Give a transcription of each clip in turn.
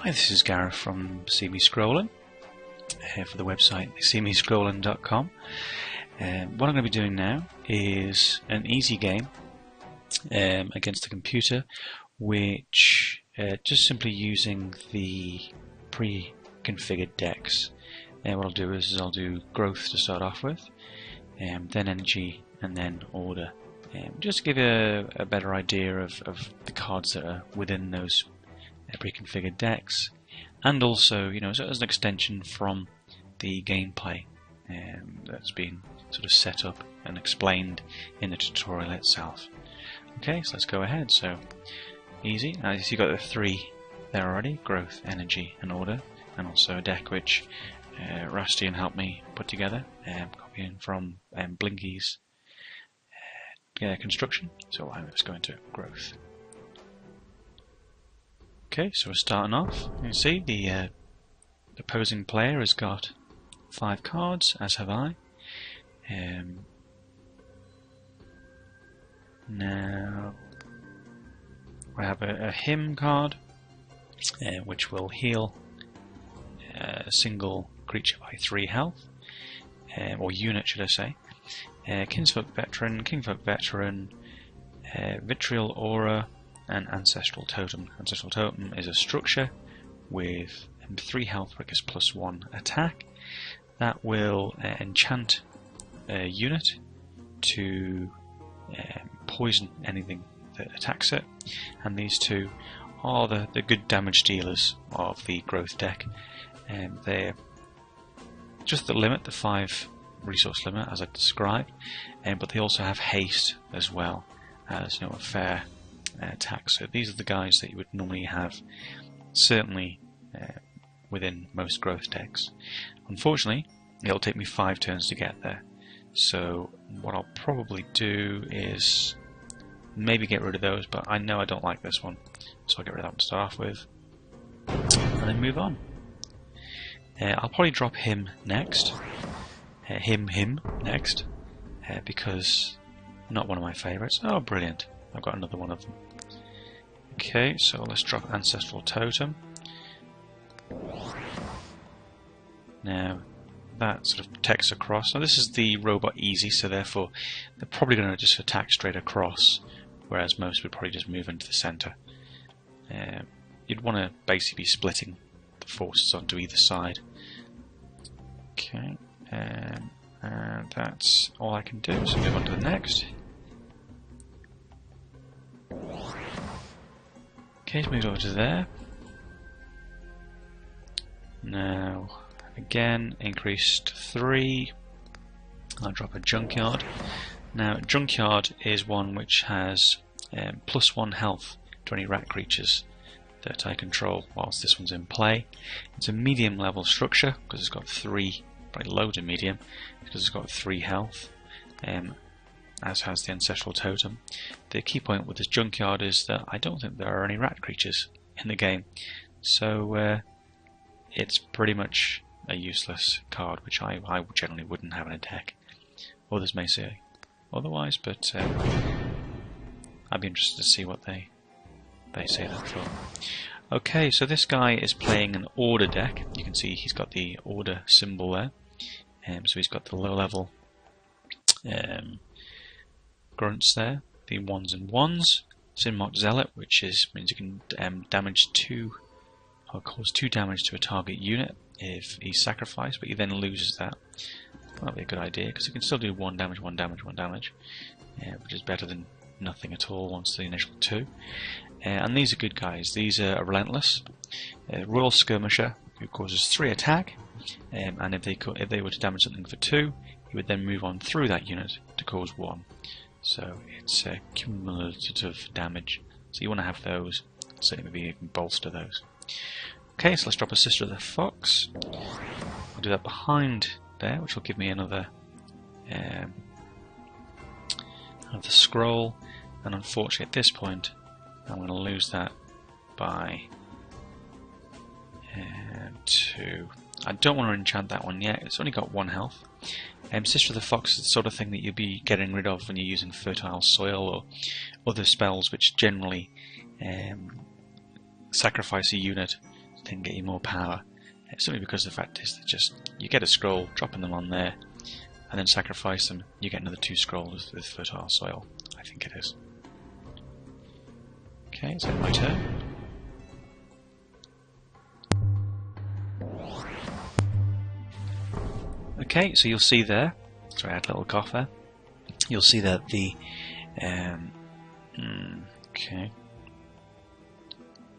Hi, this is Gareth from See Me Scrolling for the website seemescrolling.com. What I'm going to be doing now is an easy game against the computer, which just simply using the pre-configured decks. What I'll do is I'll do growth to start off with, then energy, and then order, just to give you a better idea of the cards that are within those pre-configured decks, and also, as an extension from the gameplay that's been sort of set up and explained in the tutorial itself. Okay, so let's go ahead. So easy. Now you've got the three there already: growth, energy, and order, and also a deck which Rastian helped me put together, copying from Blinky's construction. So let's go into growth. Okay, so we're starting off. You can see the opposing player has got 5 cards, as have I. Now I have a him card, which will heal a single creature by 3 health, or unit, should I say. Kinsfolk Veteran, Kingfolk Veteran, Vitriol Aura, and Ancestral Totem. Ancestral Totem is a structure with 3 health because +1 attack. That will enchant a unit to poison anything that attacks it, and these two are the good damage dealers of the growth deck. They're just the limit, the 5 resource limit as I described, but they also have haste as well as a fair attack. So these are the guys that you would normally have, certainly within most growth decks. Unfortunately, it'll take me 5 turns to get there. So what I'll probably do is maybe get rid of those, but I know I don't like this one, so I'll get rid of that one to start off with, and then move on. I'll probably drop him next, him next, because not one of my favourites. Oh, brilliant! I've got another one of them. Okay, so let's drop Ancestral Totem. Now that sort of protects across. Now this is the robot easy, so therefore they're probably going to just attack straight across, whereas most would probably just move into the centre. You'd want to basically be splitting the forces onto either side. Okay, and that's all I can do, so move on to the next. Okay, so move over to there. Now, again, increased 3. I'll drop a Junkyard. Now, Junkyard is one which has +1 health to any rat creatures that I control whilst this one's in play. It's a medium level structure because it's got 3, probably low to medium, because it's got 3 health, as has the Ancestral Totem. The key point with this Junkyard is that I don't think there are any rat creatures in the game, so it's pretty much a useless card, which I generally wouldn't have in a deck. Others may say otherwise, but I'd be interested to see what they say that for. Okay, so this guy is playing an order deck. You can see he's got the order symbol there, so he's got the low level grunts there, the 1s and 1s. Sinmock Zealot, which means you can damage 2 or cause 2 damage to a target unit if he's sacrificed, but he then loses that. That'll be a good idea because he can still do 1 damage, 1 damage, 1 damage, which is better than nothing at all once the initial 2. And these are good guys. These are Relentless, Royal Skirmisher, who causes 3 attack, and if they were to damage something for 2, he would then move on through that unit to cause 1. So it's cumulative damage. So you want to have those, certainly maybe even bolster those. Okay, so let's drop a Sister of the Fox. I'll do that behind there, which will give me another scroll. And unfortunately, at this point, I'm going to lose that by 2. I don't want to enchant that one yet. It's only got 1 health. Sister of the Fox is the sort of thing that you'll be getting rid of when you're using Fertile Soil or other spells which generally sacrifice a unit then get you more power. Simply because the fact is that just you get a scroll, dropping them on there, and then sacrifice them, you get another 2 scrolls with fertile soil. I think it is. Okay, so my turn. Okay, so you'll see there. Sorry, I had a little cough there. You'll see that the okay.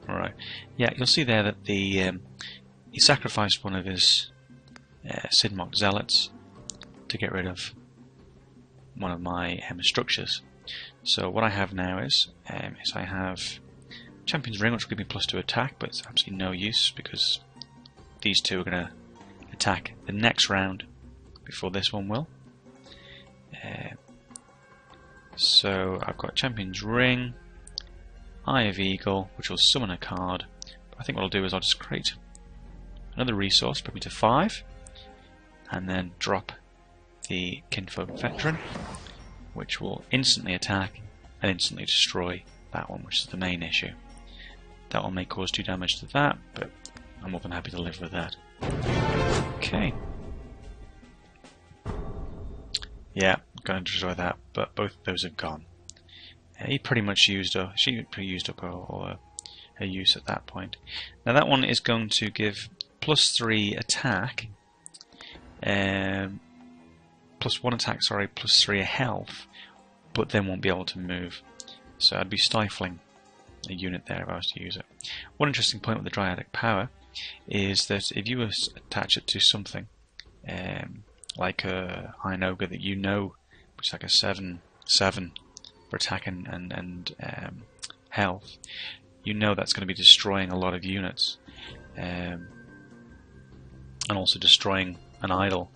Alright. Yeah, you'll see there that the he sacrificed one of his Sidmok Zealots to get rid of one of my structures. So what I have now is I have Champion's Ring, which will give me +2 attack, but it's absolutely no use because these 2 are going to attack the next round before this one will. So I've got Champion's Ring, Eye of Eagle, which will summon a card. But I think what I'll do is I'll just create another resource, put me to 5, and then drop the Kinfolk Veteran, which will instantly attack and instantly destroy that one, which is the main issue. That one may cause 2 damage to that, but I'm more than happy to live with that. Okay. Yeah, I'm going to destroy that, but both of those have gone. He pretty much used up, she pretty used up her use at that point. Now that one is going to give +3 attack, +1 attack, sorry, +3 health, but then won't be able to move. So I'd be stifling a unit there if I was to use it. One interesting point with the Dryadic Power is that if you attach it to something like a Iron Ogre that you know, which is like a 7/7 for attack and health, you know that's going to be destroying a lot of units, and also destroying an idol.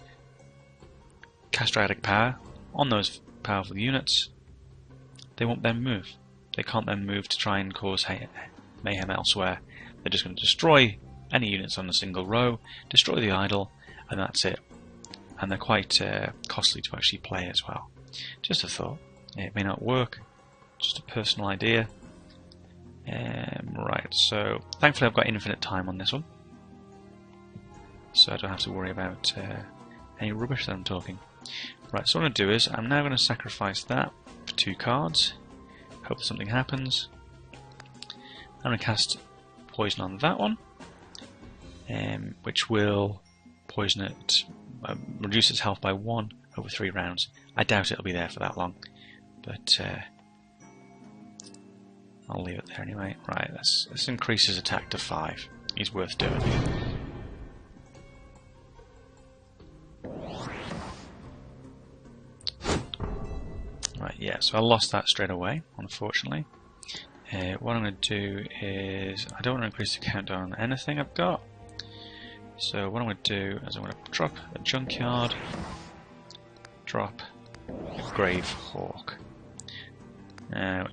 Cast Dryadic Power on those powerful units, they won't then move. They can't then move to try and cause mayhem elsewhere. They're just going to destroy any units on a single row, destroy the idol, and that's it. And they're quite costly to actually play as well. Just a thought. It may not work. Just a personal idea. Right, so thankfully I've got infinite time on this one, so I don't have to worry about any rubbish that I'm talking. Right, so what I'm going to do is I'm now going to sacrifice that for 2 cards. Hope that something happens. I'm going to cast poison on that one, which will poison it, reduce its health by 1 over 3 rounds. I doubt it'll be there for that long, but I'll leave it there anyway. Right, let's increase his attack to 5. He's worth doing. Right, yeah, so I lost that straight away, unfortunately. What I'm going to do is, I don't want to increase the countdown on anything I've got. So what I'm going to do is I'm going to drop a Junkyard, drop a Gravehawk.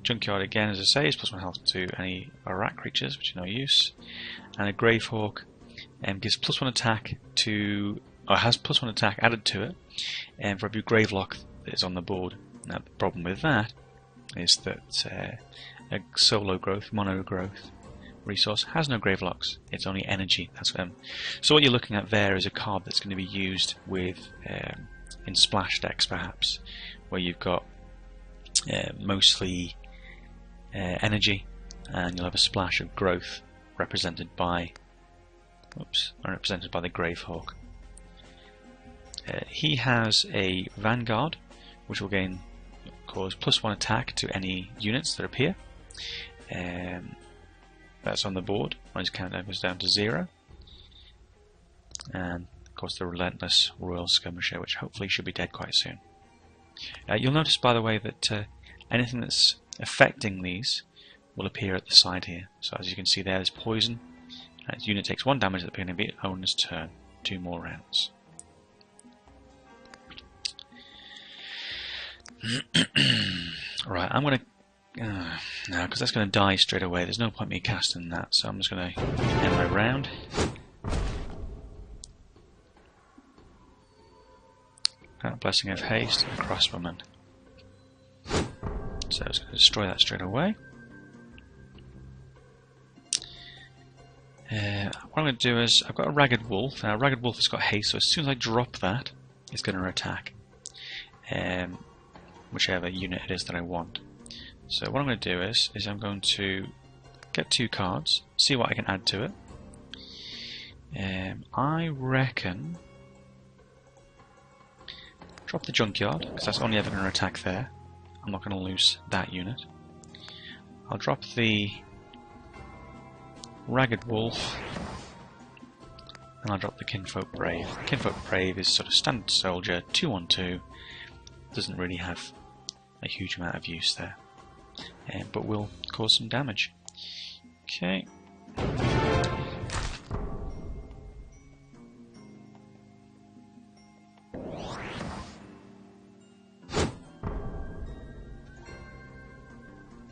Junkyard again, as I say, is +1 health to any Iraq creatures, which is no use. And a Gravehawk gives +1 attack to, or has +1 attack added to it, and for every Gravelock that is on the board. Now the problem with that is that a solo growth, mono growth resource has no Gravelocks. It's only energy. That's them. So what you're looking at there is a card that's going to be used with in splash decks, perhaps, where you've got mostly energy, and you'll have a splash of growth represented by the Gravehawk. He has a Vanguard, which will cause +1 attack to any units that appear. That's on the board when his countdown goes down to 0. And of course the relentless Royal Skirmisher, which hopefully should be dead quite soon. You'll notice, by the way, that anything that's affecting these will appear at the side here. So as you can see there's poison. Its unit takes 1 damage at the beginning of its owner's turn. 2 more rounds. Right, I'm going to... no, because that's going to die straight away. There's no point me casting that, so I'm just going to end my round. Blessing of Haste and Crossbowman. So I was going to destroy that straight away. What what I'm going to do is, I've got a Ragged Wolf. Now, Ragged Wolf has got haste, so as soon as I drop that, it's going to attack. Whichever unit it is that I want. So what I'm going to do is I'm going to get 2 cards, see what I can add to it. I reckon drop the Junkyard, because that's only ever going to attack there. I'm not going to lose that unit. I'll drop the Ragged Wolf, and I'll drop the Kinfolk Brave. Kinfolk Brave is sort of standard soldier, 2-on-2, doesn't really have a huge amount of use there, but will cause some damage. Okay.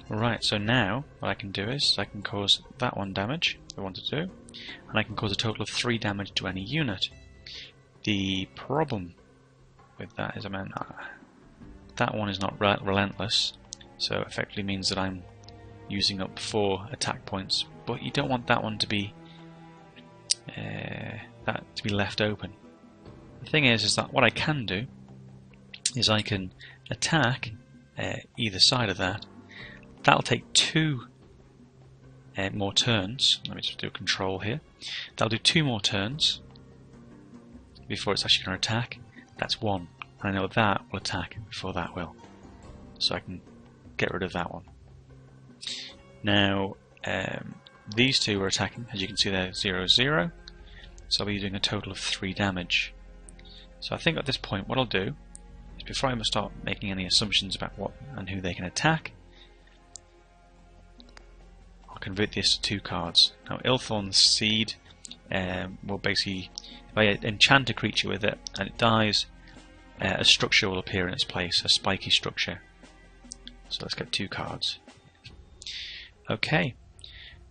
Right, so now what I can do is I can cause that one damage, if I want to do, and I can cause a total of 3 damage to any unit. The problem with that is, that one is not relentless, so it effectively means that I'm using up 4 attack points, but you don't want that one to be left open. The thing is that what I can do is I can attack either side of that. That'll take 2 more turns. Let me just do a control here. That'll do 2 more turns before it's actually going to attack. That's 1. And I know that will attack before that will. So I can get rid of that one. Now, these 2 are attacking. As you can see, they're 0-0. So I'll be doing a total of 3 damage. So I think at this point what I'll do is, before I start making any assumptions about what and who they can attack, I'll convert this to 2 cards. Now, Ilthorn's Seed will basically, if I enchant a creature with it and it dies, a structure will appear in its place, a spiky structure. So let's get 2 cards. Okay.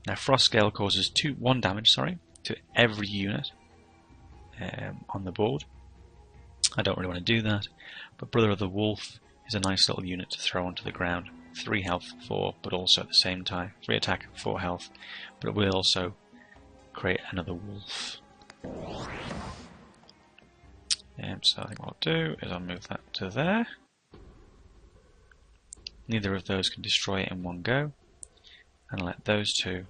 Now, Frostgale causes 1 damage, to every unit on the board. I don't really want to do that, but Brother of the Wolf is a nice little unit to throw onto the ground. 3 health, 4, but also at the same time 3 attack, 4 health, but it will also create another wolf. So I think what I'll do is I'll move that to there. Neither of those can destroy it in one go, and let those 2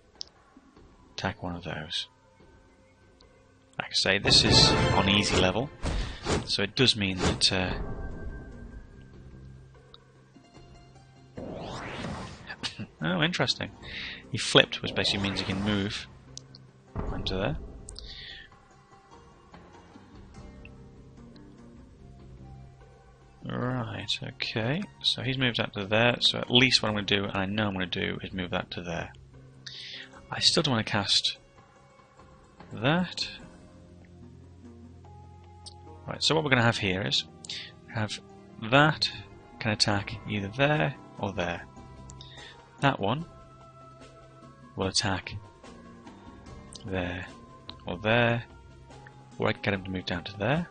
attack one of those. Like I say, this is on easy level, so it does mean that oh, interesting. He flipped, which basically means he can move onto there. Right, okay. So he's moved that to there, so at least what I'm going to do, and I know I'm going to do, is move that to there. I still don't want to cast that. Right, so what we're going to have here is, have that can attack either there or there. That one will attack there or there, or I can get him to move down to there.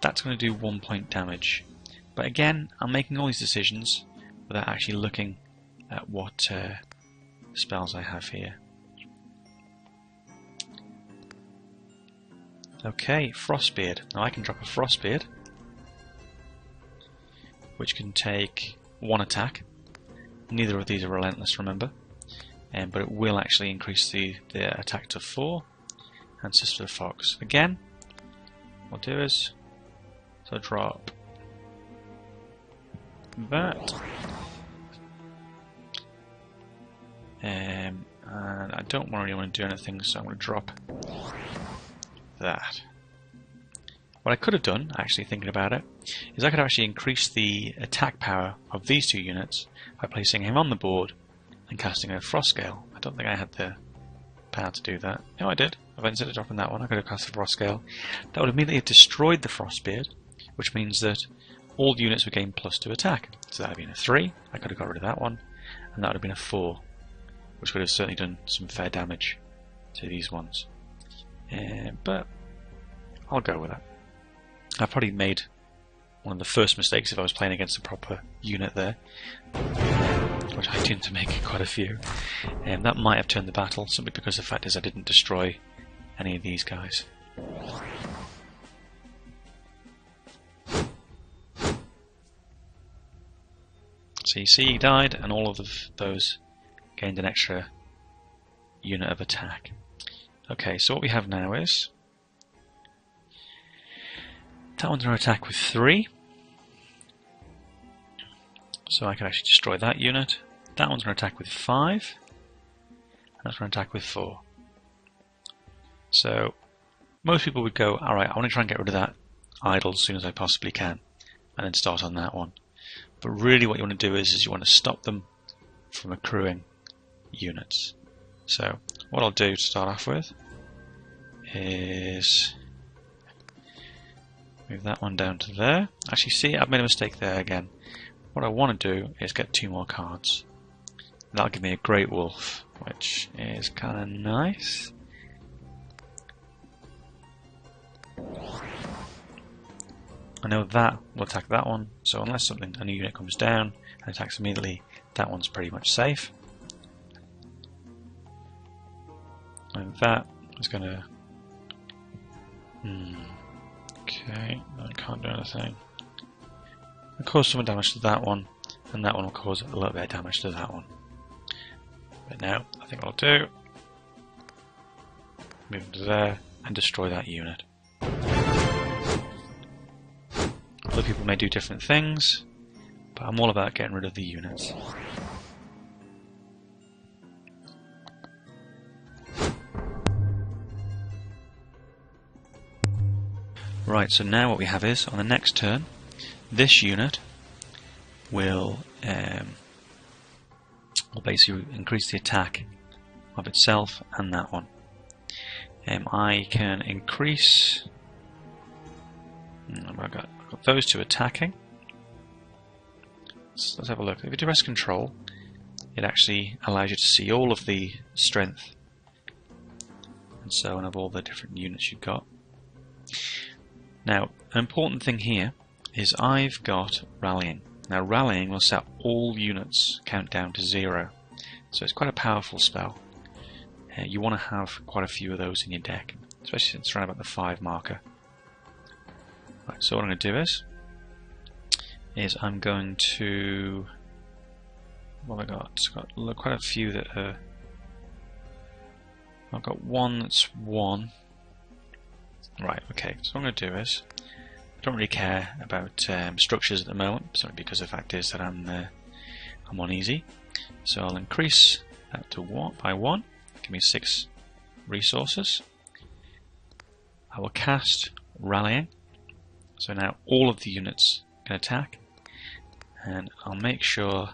That's going to do 1 point damage. But again, I'm making all these decisions without actually looking at what spells I have here. Okay, Frostbeard. Now I can drop a Frostbeard, which can take 1 attack. Neither of these are relentless, remember, but it will actually increase the attack to 4. And Sister of the Fox. Again, what I'll do is, so drop that, and I don't really want to do anything, so I'm going to drop that. What I could have done, actually thinking about it, is I could have actually increased the attack power of these 2 units by placing him on the board and casting a Frostgale. I don't think I had the power to do that. No, I did. If instead of dropping that one, I could have cast a Frostgale. That would immediately have destroyed the Frostbeard, which means that all units would gain +2 attack. So that would have been a 3, I could have got rid of that one, and that would have been a 4, which would have certainly done some fair damage to these ones. But I'll go with that. I probably made one of the first mistakes if I was playing against a proper unit there, which I tend to make quite a few. That might have turned the battle, simply because the fact is I didn't destroy any of these guys. So you see he died, and all of those gained an extra unit of attack. Okay, so what we have now is that one's going to attack with 3. So I can actually destroy that unit. That one's going to attack with 5. And that's going to attack with 4. So most people would go, alright, I want to try and get rid of that idol as soon as I possibly can, and then start on that one. But really what you want to do is you want to stop them from accruing units. So what I'll do to start off with is move that one down to there. Actually, see, I've made a mistake there again. What I want to do is get 2 more cards. That'll give me a Great Wolf, which is kind of nice. I know that will attack that one, so unless a new unit comes down and attacks immediately, that one's pretty much safe. And that is going to... Okay, I can't do anything. It'll cause some damage to that one, and that one will cause a little bit of damage to that one. But now, I think what I'll do, move him to there, and destroy that unit. Other people may do different things, but I'm all about getting rid of the units. Right, so now what we have is, on the next turn, this unit will basically increase the attack of itself and that one. I can increase... I've got those 2 attacking. So let's have a look. If you do rest control, it actually allows you to see all of the strength and so on of all the different units you've got. Now, an important thing here is I've got rallying. Now, rallying will set all units count down to 0, so it's quite a powerful spell. You want to have quite a few of those in your deck, especially since it's around about the 5 marker. Right, so what I'm going to do is I'm going to... What have I got? I've got quite a few that are... I've got one that's 1. Right, okay, so what I'm going to do is, I don't really care about structures at the moment, simply because the fact is that I'm on easy. So I'll increase that to 1 by 1, give me 6 resources. I will cast Rallying, so now all of the units can attack, and I'll make sure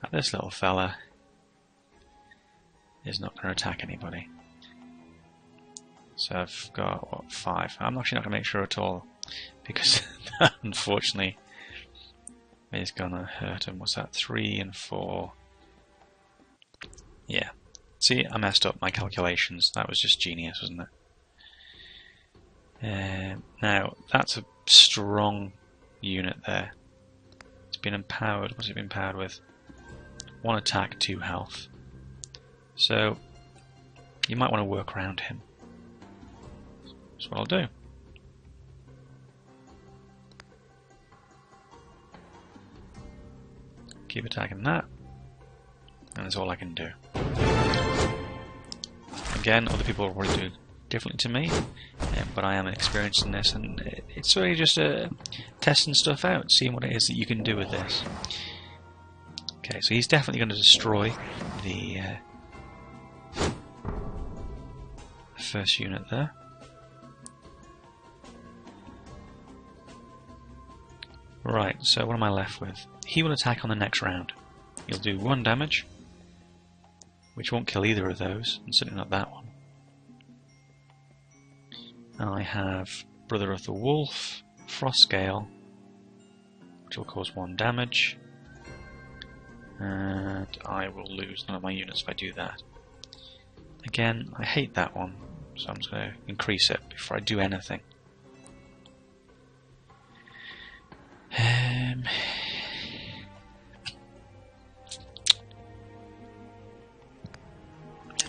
that this little fella is not going to attack anybody. So I've got, what, 5. I'm actually not going to make sure at all, because that, unfortunately, is going to hurt him. What's that? 3 and 4. Yeah. See, I messed up my calculations. That was just genius, wasn't it? Now, that's a strong unit there. It's been empowered. What's it been empowered with? 1 attack, 2 health. So, you might want to work around him. That's what I'll do. Keep attacking that, and that's all I can do. Again, other people will probably do differently to me, but I am experienced in this, and it's really just testing stuff out, seeing what it is that you can do with this. Okay, so he's definitely going to destroy the first unit there. Right, so what am I left with? He will attack on the next round. He'll do 1 damage, which won't kill either of those, and certainly not that one. I have Brother of the Wolf, Frostgale, which will cause 1 damage, and I will lose none of my units if I do that. Again, I hate that one, so I'm just going to increase it before I do anything.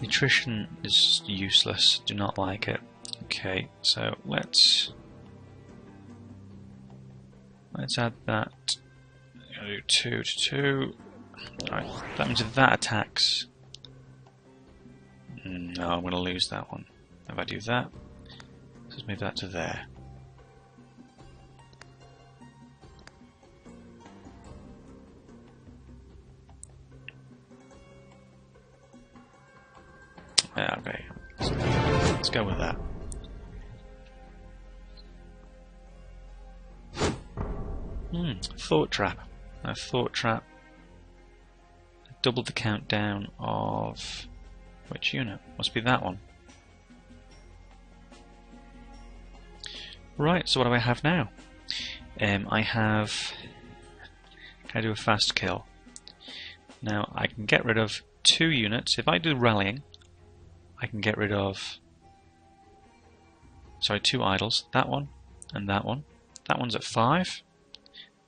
Nutrition is useless, do not like it. Okay, so let's add that. I'm gonna do 2 to 2. Alright, that means if that attacks. No, I'm gonna lose that one. If I do that, let's move that to there. Okay, let's go with that. Thought trap. A thought trap. Doubled the countdown of which unit? Must be that one. Right, so what do I have now? I have... Can I do a fast kill? Now I can get rid of 2 units. If I do rallying, I can get rid of... Sorry, 2 idols. That one and that one. That one's at 5.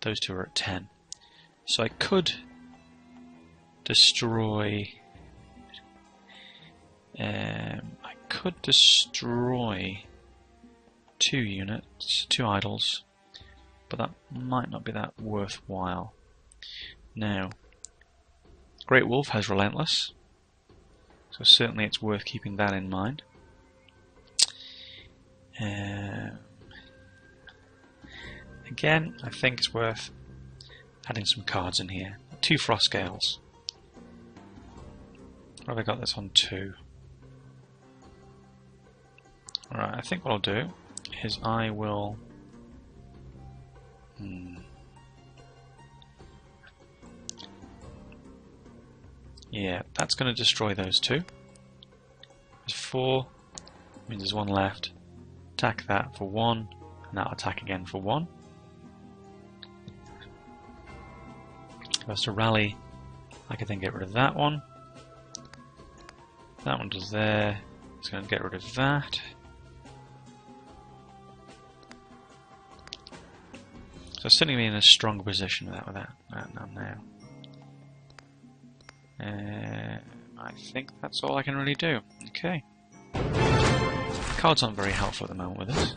Those 2 are at 10. So I could destroy... I could destroy 2 units, 2 idols, but that might not be that worthwhile. Now, Great Wolf has Relentless, so certainly it's worth keeping that in mind. Again, I think it's worth adding some cards in here. 2 Frostgales. What have I got this on 2? Alright, I think what I'll do is I will... Yeah, that's going to destroy those 2. There's 4, means there's 1 left. Attack that for 1, and that'll attack again for 1. If I was to rally, I could then get rid of that one. That one does there. It's going to get rid of that. So sitting me in a strong position with that now. I think that's all I can really do. Okay. Cards aren't very helpful at the moment with this.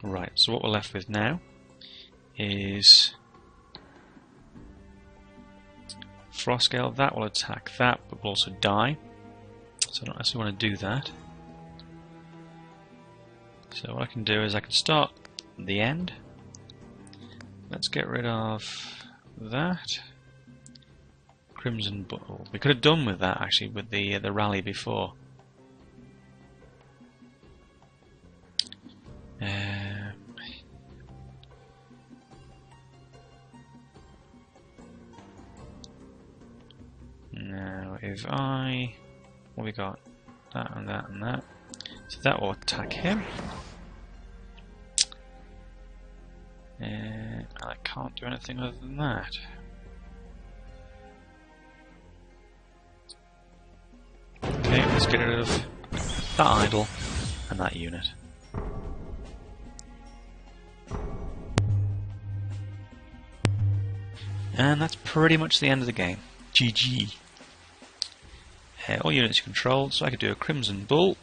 Right, so what we're left with now is Frostgale. That will attack that, but will also die. So I don't actually want to do that. So what I can do is I can start at the end. Let's get rid of that. Crimson Bull. We could have done with that actually with the rally before. Now if I... What we got? That and that and that. So that will attack him. I can't do anything other than that. Okay, let's get rid of that idol and that unit. And that's pretty much the end of the game. GG. All units controlled, so I could do a Crimson Bull.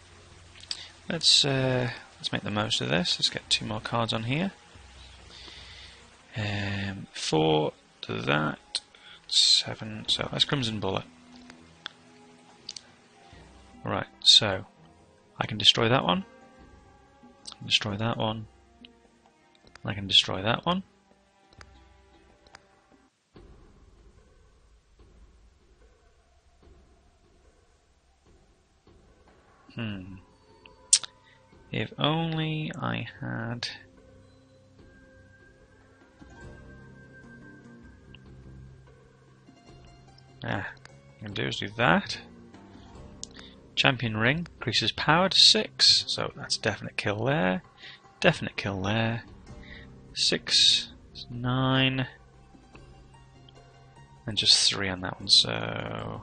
Let's make the most of this. Let's get 2 more cards on here. 4 to that, 7. So that's Crimson Bullet. Right, so I can destroy that one. I can destroy that one. I can destroy that one. If only I had... I can do is do that. Champion Ring increases power to 6, so that's a definite kill there. Definite kill there. 6, 9, and just 3 on that one, so...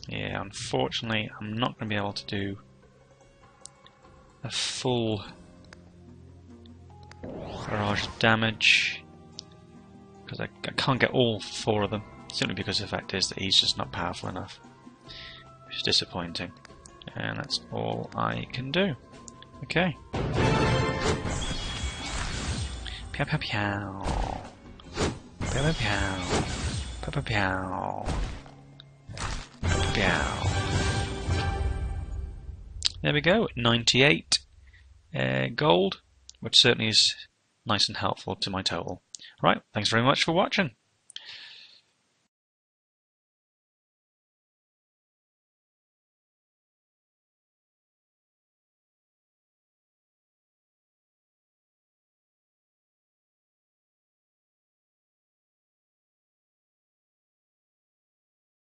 Yeah, unfortunately, I'm not going to be able to do a full barrage of damage. Because I can't get all 4 of them. Simply because the fact is that he's just not powerful enough. Which is disappointing. And that's all I can do. Okay. Pow pow pow. Pow pow pow. Pow pow pow. Pow. There we go, 98 gold, which certainly is nice and helpful to my total. Right, thanks very much for watching.